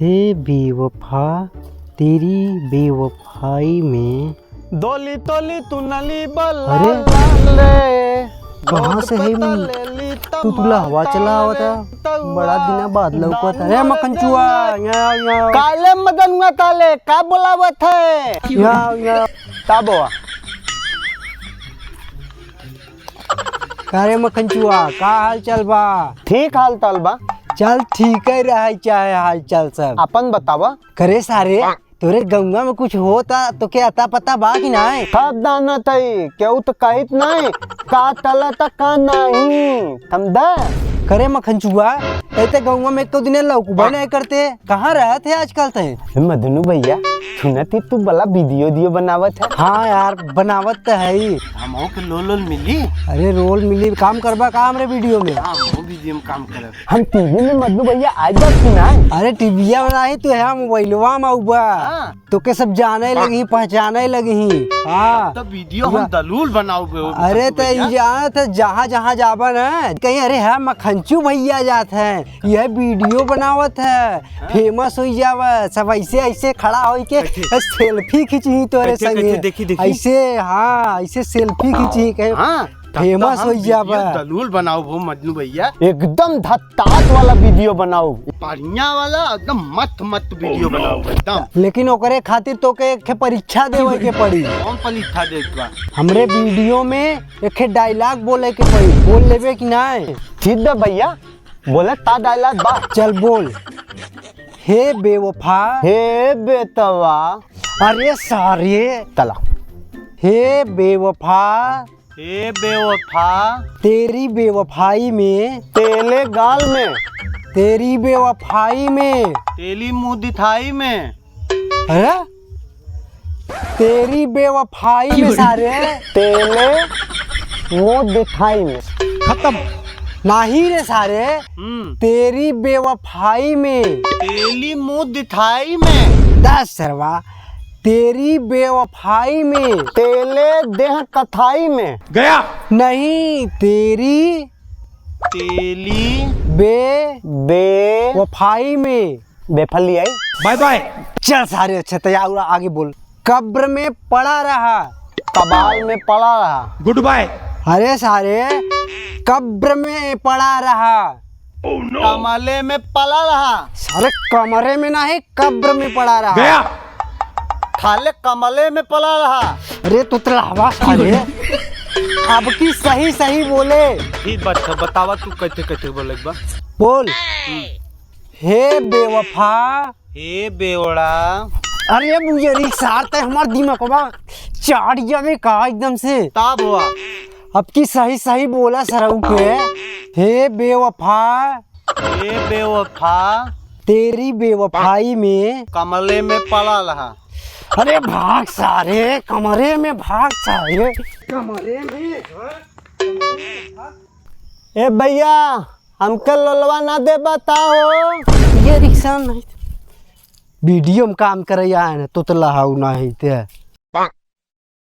हे बेवफा तेरी बेवफाई में। दोली तोली तू नली बल्ला अरे ले कहाँ से है तू? तुला हवा चला हुआ था बड़ा दिन बाद लौकत। अरे मकनचुआ यहाँ काले मदन में काले का बोलावत है यहाँ ताबोआ। अरे मकनचुआ का हाल चाल बा? ठीक हाल ताल बा। चल ठीक है रहा चाहे हाल चाल सब। अपन बतावा। करे सारे तोरे गंगा में कुछ होता तो क्या अता पता बा कि नहीं? थक दाना तई केहू तो कहित नहीं का तला तक का नहीं समझा। करे मखनचुआ ऐसे गंगा में तो दिन लौकबा नहीं करते। कहाँ रहे थे आजकल ते? मदनू भैया सुनती तू बड़ा वीडियो बनावत है। हाँ यार बनावत तो है ही। हमो के लोल मिली। अरे रोल मिली काम करबा का हमरे वीडियो में। वो वीडियो में काम कर हम टीवी में मदनू भैया आज बात सुना। अरे टीविया बनाई तो है मोबाइलवा में उबा तो के सब जाने लगी पहचाने लगी। हाँ तो वीडियो हम दलूल बनाओगे। अरे तो जात जहाँ जहाँ जाबा ना कहीं अरे है मखनचू भैया जात है यह वीडियो बनावत है फेमस हो जावा सब ऐसे ऐसे खड़ा हो के सेल्फी खींची तो अरे संगे ऐसे। हाँ ऐसे सेल्फी खींची कहे फेमस हो जावा। दलूल बनाओ वो मजनू भैया एकदम धत्तात वाला वीडियो बनाओ बढ़िया वाला एकदम मत वीडियो बनाओ एकदम। लेकिन ओकरे खातिर तो के परीक्षा देवे के पड़ी। कौन परीक्षा देगा? हमरे वीडियो में एक डायलॉग बोले के पड़ी बोल लेबे कि नहीं? ठीक है भैया बोले ता डायलॉग बा। चल बोल। हे बेवफा हे बेतवा। अरे सारे तला। हे बेवफा हे बेवफा तेरी बेवफाई में तेले गाल में तेरी बेवफाई में तेली मुंह दिखाई में। है तेरी बेवफाई में सारे तेले मुंह दिखाई में खत्म नहीं रे सारे तेरी बेवफाई में तेली मुंह दिखाई में 10 सरवा तेरी बेवफाई में तेले देह कथाई में गया नहीं तेरी तेली वफाई में बेफली आई। Bye bye. चल सारे अच्छे तैयार आगे बोल। कब्र में पड़ा रहा कबाल में पड़ा रहा। Goodbye. अरे सारे कब्र में पड़ा रहा कमले में पड़ा रहा। सारे कमरे में नहीं कब्र में पड़ा रहा। गया खाले कमले में पड़ा रहा। अरे तू हवा सारे अब की सही बोले। ठीक बात बतावा तू कैसे बोले एक बार बोल। हे बेवफा हे बेवड़ा। अरे मुझे रिक्शा हमार दिमाग में चाड़िया में कहा एकदम से ताब हुआ। अब की सही बोला सरऊ के। हे बेवफा हे बेवफा तेरी बेवफाई में कमले में पड़ा रहा। अरे भाग सारे कमरे में भाग सारे कमरे में। ए भैया हमके लोलवा ना दे बताओ। ये रिक्शा नहीं वीडियो में काम करे है ना तो लहाऊ नहीं थे।